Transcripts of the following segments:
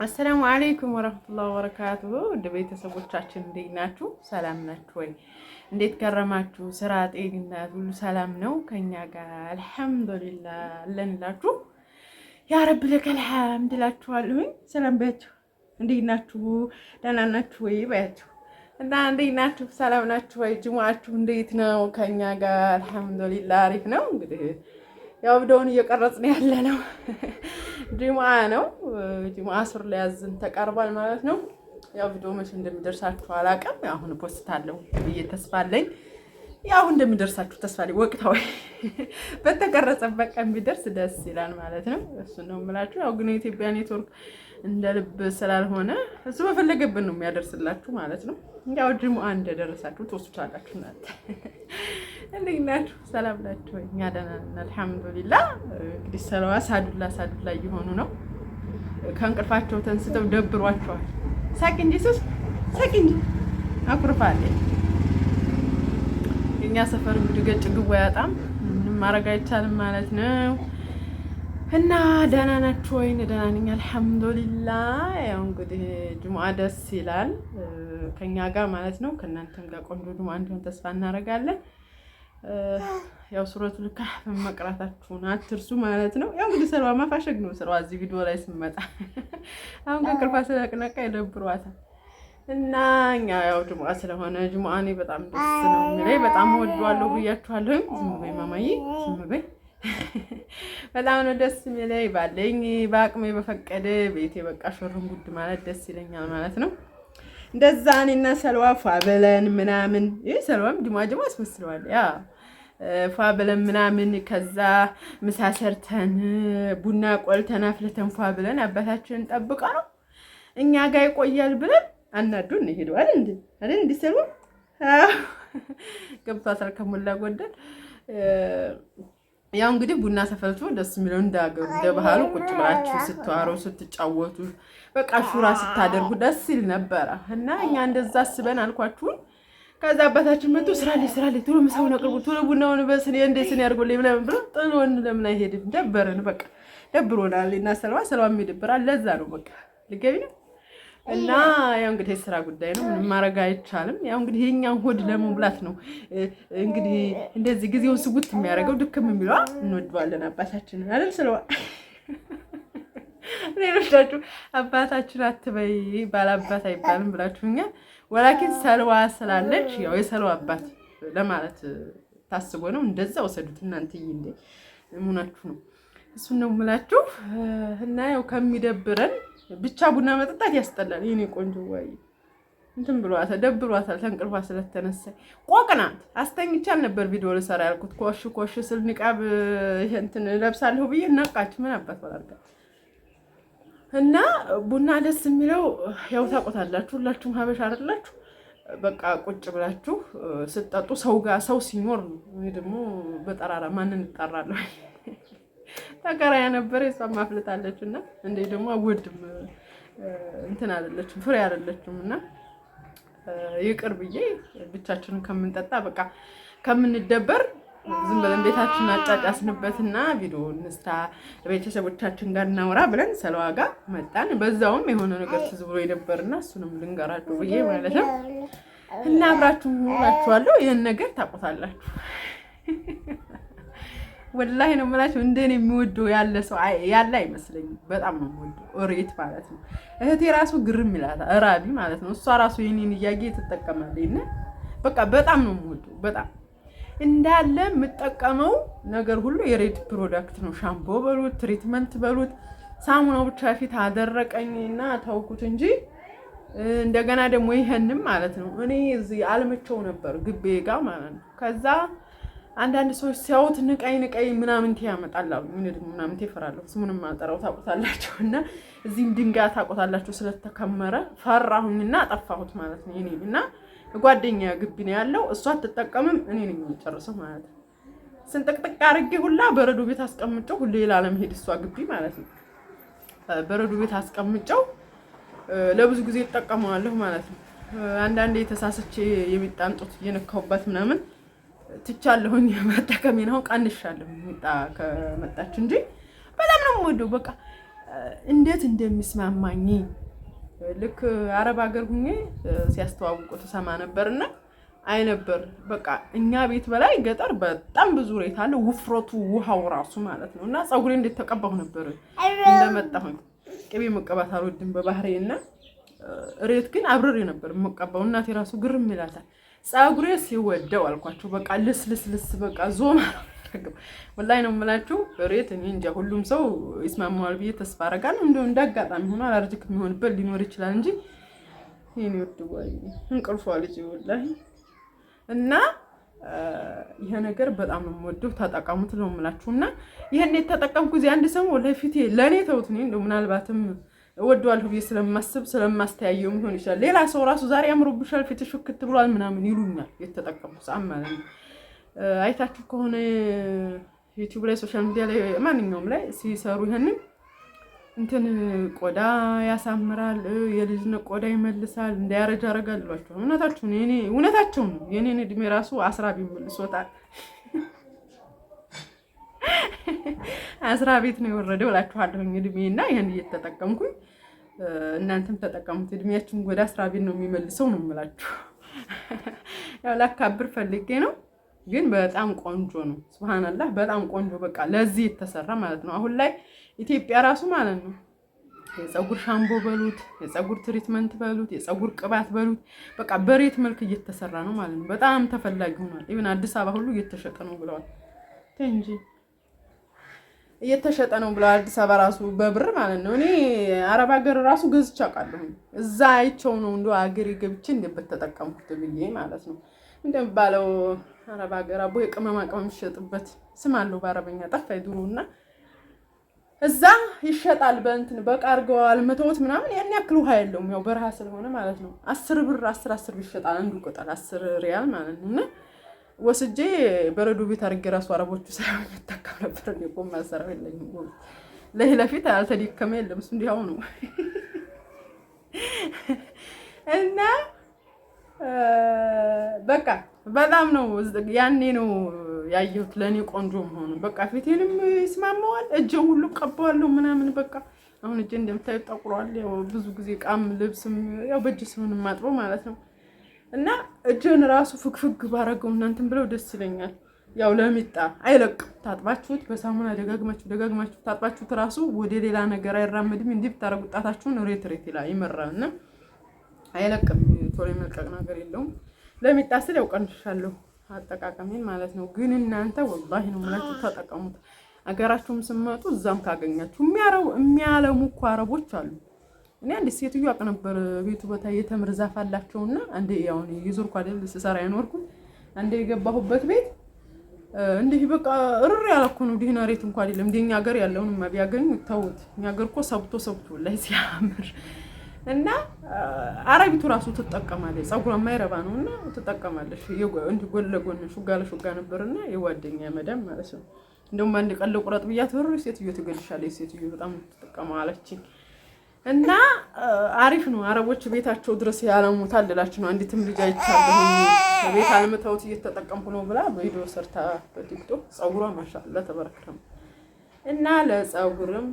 አሰላሙ አለይኩም ወራህመቱላሂ ወበረካቱሁ። ውድ ቤተሰቦቻችን እንዴት ናችሁ? ሰላም ናችሁ ወይ? እንዴት ከረማችሁ? ስራ፣ ጤንነት ሁሉ ሰላም ነው? ከኛ ጋር አልሐምዱሊላህ አለንላችሁ። ያ ረብ ለከል ሐምድ እላችኋለሁኝ። ሰላም በያችሁ። እንዴት ናችሁ? ደህና ናችሁ ወይ በያችሁ እና እንዴት ናችሁ? ሰላም ናችሁ ወይ? ጅሙዓችሁ እንዴት ነው? ከኛ ጋር አልሐምዱሊላህ አሪፍ ነው። እንግዲህ ያው ቪዲዮውን እየቀረጽን ያለ ነው። ጅሙዓ ነው። ጅሙዓ ሱር ሊያዝን ተቀርቧል ማለት ነው። ያው ቪዲዮ መቼ እንደሚደርሳችሁ አላውቅም። አሁን ፖስታለሁ ብዬ ተስፋ አለኝ። ያው እንደሚደርሳችሁ ተስፋ አለኝ። ወቅታዊ በተቀረጸበት ቀን ቢደርስ ደስ ይላል ማለት ነው። እሱ ነው የምላችሁ። ያው ግን የኢትዮጵያ ኔትወርክ እንደ ልብ ስላልሆነ እሱ በፈለገብን ነው የሚያደርስላችሁ ማለት ነው። ያው ጅሙዓ እንደደረሳችሁ ትወስቻላችሁ እናንተ። እንዴት ናችሁ? ሰላም ናችሁ? እኛ ደህና ነን አልሐምዱሊላህ። እንግዲህ ሰለዋ ሳዱላ እየሆኑ ነው። ከእንቅልፋቸው ተንስተው ደብሯቸዋል። ሳቂ እንጂ ሱስ ሳቂ እንጂ አኩርፋለች። የእኛ ሰፈር እንግዲህ ገጭ ግቡ አያጣም። ምንም ማድረግ አይቻልም ማለት ነው። እና ደህና ናችሁ ወይ? ደህና ነኝ አልሐምዱሊላህ። ያው እንግዲህ ጅሙዓ ደስ ይላል ከኛ ጋር ማለት ነው። ከእናንተም ጋር ቆንጆ ጅሙዓ እንዲሆን ተስፋ እናደርጋለን። ያው ሱረቱል ካህፍ መቅራታችሁን አትርሱ ማለት ነው። ያው እንግዲህ ሰለዋ ማፋሸግ ነው ስራዋ እዚህ ቪዲዮ ላይ ስመጣ። አሁን ከቅርፋ ስለቅነቃ ይደብሯታል። እና እኛ ያው ጅሙዓ ስለሆነ ጅሙዓ እኔ በጣም ደስ ነው የሚለኝ፣ በጣም ወደዋለሁ ብያችኋለሁ። ዝም በይ ማማዬ ዝም በይ። በጣም ነው ደስ የሚለኝ። ባለኝ በአቅሜ በፈቀደ ቤቴ በቃ ሾርን ጉድ ማለት ደስ ይለኛል ማለት ነው። እንደዛ እኔና ሰለዋ ፏ ብለን ምናምን ሰለዋም ጅሙዓ አስመስለዋል። ያ ፏ ብለን ምናምን ከዛ ምሳ ሰርተን ቡና ቆልተን አፍልተን ፏ ብለን አባታችንን ጠብቃ ነው እኛ ጋር ይቆያል ብለን አናዱን ሄደዋል። አይደል እንዲሰሩ ገብቷታል ከሞላ ጎደል። ያው እንግዲህ ቡና ተፈልቶ ደስ የሚለው እንዳገሩ እንደ ባህሉ ቁጭ ብላችሁ ስትዋሩ ስትጫወቱ በቃ ሹራ ስታደርጉ ደስ ይል ነበረ። እና እኛ እንደዛ አስበን አልኳችሁን። ከዛ አባታችን መጥቶ ስራ ላይ ቶሎ ምሳውን አቅርቡ፣ ቶሎ ቡናውን በስኔ እንደስኔ ያርጎልኝ ምናምን ብሎ ጥሎን ለምን አይሄድም? ደበረን፣ በቃ ደብሮናል። እና ሰለዋም ይደብራል። ለዛ ነው በቃ ልገቢ ነው። እና ያው እንግዲህ ስራ ጉዳይ ነው፣ ምንም ማድረግ አይቻልም። ያው እንግዲህ የኛን ሆድ ለመሙላት ነው እንግዲህ እንደዚህ ጊዜውን ስጉት የሚያደርገው ድክም የሚለው እንወደዋለን አባታችንን አይደል? ሰለዋ ሌሎቻችሁ አባታችን አትበይ ባላባት አይባልም ብላችሁኛል። ወላኪን ሰለዋ ስላለች ያው የሰለዋ አባት ለማለት ታስቦ ነው። እንደዛ ወሰዱት እናንተዬ። እንደ ሙናችሁ ነው። እሱን ነው የምላችሁ። እና ያው ከሚደብረን ብቻ ቡና መጠጣት ያስጠላል። የኔ ቆንጆ ወይ እንትን ብሏታል፣ ደብሯታል። ተንቅልፏ ስለተነሳ ቆቅናት አስተኝቻል ነበር ቪዲዮ ልሰራ ያልኩት። ኮሽ ስል ንቃብ እንትን ለብሳለሁ ብዬ ነቃች። ምን አባት ወላርጋ እና ቡና ደስ የሚለው ያው ታውቁታላችሁ፣ ሁላችሁም ሀበሻ አይደላችሁ? በቃ ቁጭ ብላችሁ ስትጠጡ ሰው ጋር ሰው ሲኖር ነው። እኔ ደግሞ በጠራራ ማንን እጠራለሁ? ተከራያ ነበር እሷም ማፍለታለች። እና እንዴ ደግሞ አወድም እንትን አይደለችም ፍሬ አይደለችም። እና ይቅር ብዬ ብቻችንን ከምንጠጣ በቃ ከምንደበር ዝም ብለን ቤታችን አጫጫስንበትና ቪዲዮ እንስታ ቤተሰቦቻችን ጋር እናውራ ብለን ሰለዋ ጋር መጣን። በዛውም የሆነ ነገር ትዝ ብሎ የነበርና እሱንም ልንገራችሁ ብዬ ማለት ነው። እና አብራችሁ ሆናችኋለሁ። ይሄን ነገር ታውቁታላችሁ። ወላሂ ነው የምላችሁ። እንደኔ የሚወደው ያለ ሰው ያለ አይመስለኝም። በጣም ነው የምወደው ኦሬት ማለት ነው። እህቴ ራሱ ግርም ይላታል እራቢ ማለት ነው። እሷ ራሱ የኔን እያጌ ትጠቀማለች። በቃ በጣም ነው የምወደው በጣም እንዳለ የምጠቀመው ነገር ሁሉ የሬድ ፕሮዳክት ነው። ሻምፖ በሉት ትሪትመንት በሉት ሳሙናው ብቻ ፊት አደረቀኝና ታውኩት እንጂ እንደገና ደግሞ ይሄንም ማለት ነው እኔ እዚህ አልመቸው ነበር ግቤ ጋር ማለት ነው። ከዛ አንዳንድ ሰዎች ሲያዩት ንቀይ ምናምን ያመጣላሉ። ምን ደግሞ ምናምን ይፈራሉ። ስሙንም ማጠራው ታውቁታላችሁ። እና እዚህም ድንጋይ ታውቁታላችሁ ስለተከመረ ፈራሁኝና አጠፋሁት ማለት ነው። እኔ እና ጓደኛ ግቢ ነው ያለው። እሷ አትጠቀምም፣ እኔ ነኝ የምጨርሰው ማለት ነው። ስንጥቅጥቅ አድርጌ ሁላ በረዶ ቤት አስቀምጨው ሁሌ ላለመሄድ እሷ ግቢ ማለት ነው። በረዶ ቤት አስቀምጨው ለብዙ ጊዜ እጠቀመዋለሁ ማለት ነው። አንዳንዴ የተሳሰቼ የሚጣንጡት እየነካሁባት ምናምን ትቻለሁኝ መጠቀሜን አሁን ቀንሻለሁ። ሚጣ ከመጣች እንጂ በጣም ነው የምወደው። በቃ እንዴት እንደሚስማማኝ ልክ አረብ ሀገር ሁኜ ሲያስተዋውቁ ተሰማ ነበርና አይ ነበር በቃ እኛ ቤት በላይ ገጠር በጣም ብዙ ሬት አለ ውፍረቱ ውሃው ራሱ ማለት ነው። እና ፀጉሬ እንዴት ተቀባሁ ነበር እንደመጣሁኝ ቅቤ መቀባት አልወድም በባህሪና ሬት ግን አብረሬ ነበር መቀባው። እናቴ ራሱ ግርም ይላታል ፀጉሬ ሲወደው አልኳቸው። በቃ ልስልስ በቃ ዞማ ወላሂ ነው የምላችሁ። ሬት እኔ እንጃ ሁሉም ሰው ይስማማዋል ብዬ ተስፋ አደርጋለሁ። እንደው እንዳጋጣሚ ሆኖ አለርጂክ የሚሆንበት ሊኖር ይችላል እንጂ ይሄን ይወድዋል እንቅልፏ ልጅ ወላሂ። እና ይሄ ነገር በጣም ነው የምወደው ተጠቀሙት ነው የምላችሁና ይሄን የተጠቀምኩ እዚህ አንድ ሰሞን ለፊቴ ለኔ ተውት ነው እንደው ምናልባትም እወደዋለሁ ብዬ ስለማስብ ስለማስተያየው ሊሆን ይችላል። ሌላ ሰው ራሱ ዛሬ አምሮብሻል ፊትሽ ፍክት ብሏል ምናምን ይሉኛል የተጠቀምኩ ሰዓት ማለት ነው። አይታችሁ ከሆነ ዩቲዩብ ላይ ሶሻል ሚዲያ ላይ ማንኛውም ላይ ሲሰሩ ይሄንን እንትን ቆዳ ያሳምራል፣ የልጅነት ቆዳ ይመልሳል፣ እንዳያረጅ ያደርጋል ይሏቸው። እውነታቸው ነው። እውነታቸው ነው። የኔን እድሜ ራሱ 10 ቢመልሶታል 10 ቤት ነው የወረደው እላችኋለሁ እድሜና ይሄን እየተጠቀምኩኝ እናንተም ተጠቀሙት። እድሜያችሁን ወደ 10 ቤት ነው የሚመልሰው ነው የምላችሁ። ያው ላካብር ፈልጌ ነው ግን በጣም ቆንጆ ነው። ሱብሃንአላህ በጣም ቆንጆ በቃ ለዚህ የተሰራ ማለት ነው። አሁን ላይ ኢትዮጵያ ራሱ ማለት ነው የፀጉር ሻምቦ በሉት፣ የፀጉር ትሪትመንት በሉት፣ የፀጉር ቅባት በሉት በቃ በሬት መልክ እየተሰራ ነው ማለት ነው። በጣም ተፈላጊ ሆኗል። ኢቭን አዲስ አበባ ሁሉ እየተሸጠ ነው ብለዋል እንጂ እየተሸጠ ነው ብለዋል። አዲስ አበባ ራሱ በብር ማለት ነው። እኔ አረብ ሀገር ራሱ ገዝቼ አውቃለሁ። እዛ አይቼው ነው እንደው አገሬ ገብቼ እንደበት ተጠቀምኩት ብዬ ማለት ነው። እንደምባለው አረብ ሀገር አቦ የቅመማ ቅመም ይሸጥበት ስም አለው በአረበኛ ጠፋኝ ድሮና እዛ ይሸጣል። በእንትን በቃ አድርገዋል መተውት ምናምን ያን ያክል ውሃ የለውም። ያው በረሃ ስለሆነ ማለት ነው። 10 ብር 10 ይሸጣል አንዱ ቅጠል 10 ሪያል ማለት ነው። እና ወስጄ በረዶ ቤት አድርጌ ራሱ አረቦቹ ሳይሆን ተጠቀም ነበር። እኔ ቆም ማሰራው የለኝም ለፊት አልተደከመ የለም እሱ እንዲያው ነው እና በቃ በጣም ነው ያኔ ነው ያየሁት ለኔ ቆንጆ መሆኑ። በቃ ፊቴንም ይስማማዋል እጄን ሁሉ ቀባዋለሁ ምናምን በቃ አሁን እጄ እንደምታዩ ጠቁሯል። ያው ብዙ ጊዜ ቃም ልብስም ያው በእጅ ስለሆነ ማጥበው ማለት ነው። እና እጄን ራሱ ፍግፍግ ባረገው እናንተም ብለው ደስ ይለኛል። ያው ለሚጣ አይለቅም። ታጥባችሁት በሳሙና ደጋግማችሁ ታጥባችሁት ራሱ ወደ ሌላ ነገር አይራመድም። እንዲህ ብታረጉ ጣታችሁን ሬት ይላል ይመራልና አይለቅም። ቶሎ መልቀቅ ነገር የለውም። ለሚጣ ስል ያው ቀንሻለሁ አጠቃቀሜን ማለት ነው። ግን እናንተ ወላሂ ነው ማለት ተጠቀሙት። አገራችሁም ስመጡ እዛም ካገኛችሁ የሚያለሙ እኮ አረቦች አሉ። እኔ አንድ ሴትዮ አቅ ነበር ቤቱ ቦታ የተምር ዛፍ አላቸውና አንዴ ያው የዞርኩ አይደል ስሰራ አይኖርኩም። አንዴ የገባሁበት ቤት እንዲህ በቃ እርር ያለኩ ነው። ዲና ሬት እንኳን አይደለም እንደኛ ሀገር ያለውንማ ቢያገኙ ተውት። እኛ ሀገር እኮ ሰብቶ ላይ ሲያምር እና አረቢቱ ራሱ ትጠቀማለች። ፀጉሯ የማይረባ ነውና ትጠቀማለች። እንዲ ጎን ለጎን ሹጋ ለሹጋ ነበርና የጓደኛ መዳም ማለት ነው። እንደውም አንድ ቀን ለቁረጥ ብያት ብር ሴትዮ ትገልሻለች። ሴትዮ በጣም ትጠቀማው አለችኝ። እና አሪፍ ነው። አረቦች ቤታቸው ድረስ ያለሙታል እላችሁ ነው። አንዲትም ልጅ አይቻለሁ ቤት አልምተውት እየተጠቀምኩ ነው ብላ ቪዲዮ ሰርታ በቲክቶክ ፀጉሯ ማሻአላ ተበረከረ። እና ለፀጉርም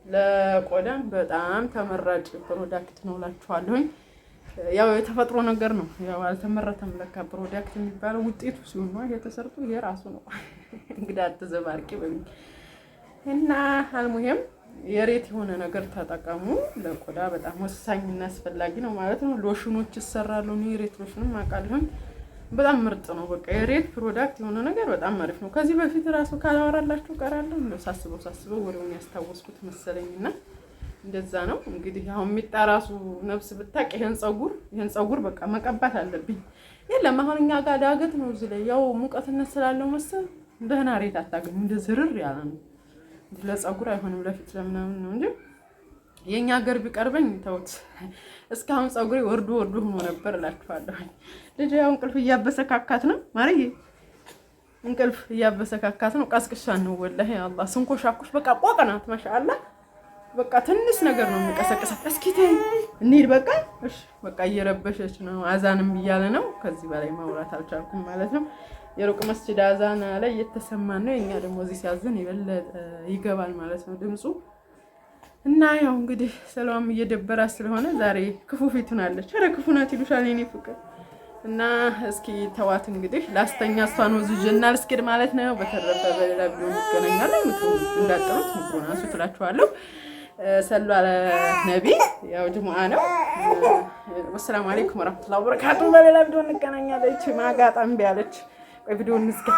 ለቆዳም በጣም ተመራጭ ፕሮዳክት ነው እላችኋለሁ። ያው የተፈጥሮ ነገር ነው። ያው አልተመረተም ለካ ፕሮዳክት የሚባለው ውጤቱ ሲሆን ነው የተሰርቶ የራሱ ነው። እንግዲህ አትዘባርቂ በሚል እና አልሙሂም የሬት የሆነ ነገር ተጠቀሙ። ለቆዳ በጣም ወሳኝና አስፈላጊ ነው ማለት ነው። ሎሽኖች ይሰራሉ። ነው የሬት ሎሽንም አውቃለሁ። በጣም ምርጥ ነው። በቃ የሬት ፕሮዳክት የሆነ ነገር በጣም አሪፍ ነው። ከዚህ በፊት ራሱ ካላወራላችሁ ቀራለሁ ነው ሳስበው ወሬውን ያስታወስኩት መሰለኝና እንደዛ ነው እንግዲህ። አሁን ሚጣ ራሱ ነፍስ ብታቅ ይሄን ፀጉር በቃ መቀባት አለብኝ። የለም አሁን እኛ ጋር ዳገት ነው እዚህ ላይ ያው ሙቀትነት ስላለው መሰል ደህና ሬት አታገኙ። እንደ ዝርር ያለ ነው። ለፀጉር አይሆንም ለፊት ለምናምን ነው እንጂ የኛ ሀገር ቢቀርበኝ ተውት። እስካሁን ፀጉሬ ወርዶ ሆኖ ነበር እላችኋለሁ። ልጅ ያው እንቅልፍ እያበሰካካት ነው ማርዬ፣ እንቅልፍ እያበሰካካት ነው። ቀስቅሻን ነው ወላሂ አላህ ስንኮሻኩሽ በቃ ቆቀናት ማሻአላ። በቃ ትንሽ ነገር ነው የሚቀሰቅሳት። እስኪ ተይ እንሂድ በቃ እሺ። በቃ እየረበሸች ነው። አዛንም እያለ ነው። ከዚህ በላይ ማውራት አልቻልኩም ማለት ነው። የሩቅ መስጂድ አዛና ላይ እየተሰማን ነው። የኛ ደግሞ እዚህ ሲያዝን ይበለጥ ይገባል ማለት ነው ድምፁ። እና ያው እንግዲህ ሰላም እየደበራት ስለሆነ ዛሬ ክፉ ፊቱን አለች። ኧረ ክፉ ናት ይሉሻል የኔ ፍቅር። እና እስኪ ተዋት እንግዲህ ላስተኛ እሷን ወዝጄና ልስገድ ማለት ነው። በተረፈ በሌላ ቪዲዮ እንገናኛለን። እንዳጠሩት ምክሩን አንሱ ትላችኋለሁ። ሰሉ አለ ነቢ። ያው ጅሙዓ ነው። ወሰላሙ አለይኩም ወራህመቱላሂ ወበረካቱ። በሌላ ቪዲዮ እንገናኛለን። እቺ ማጋጣም ቢያለች ቆይ ቪዲዮ እንስገድ።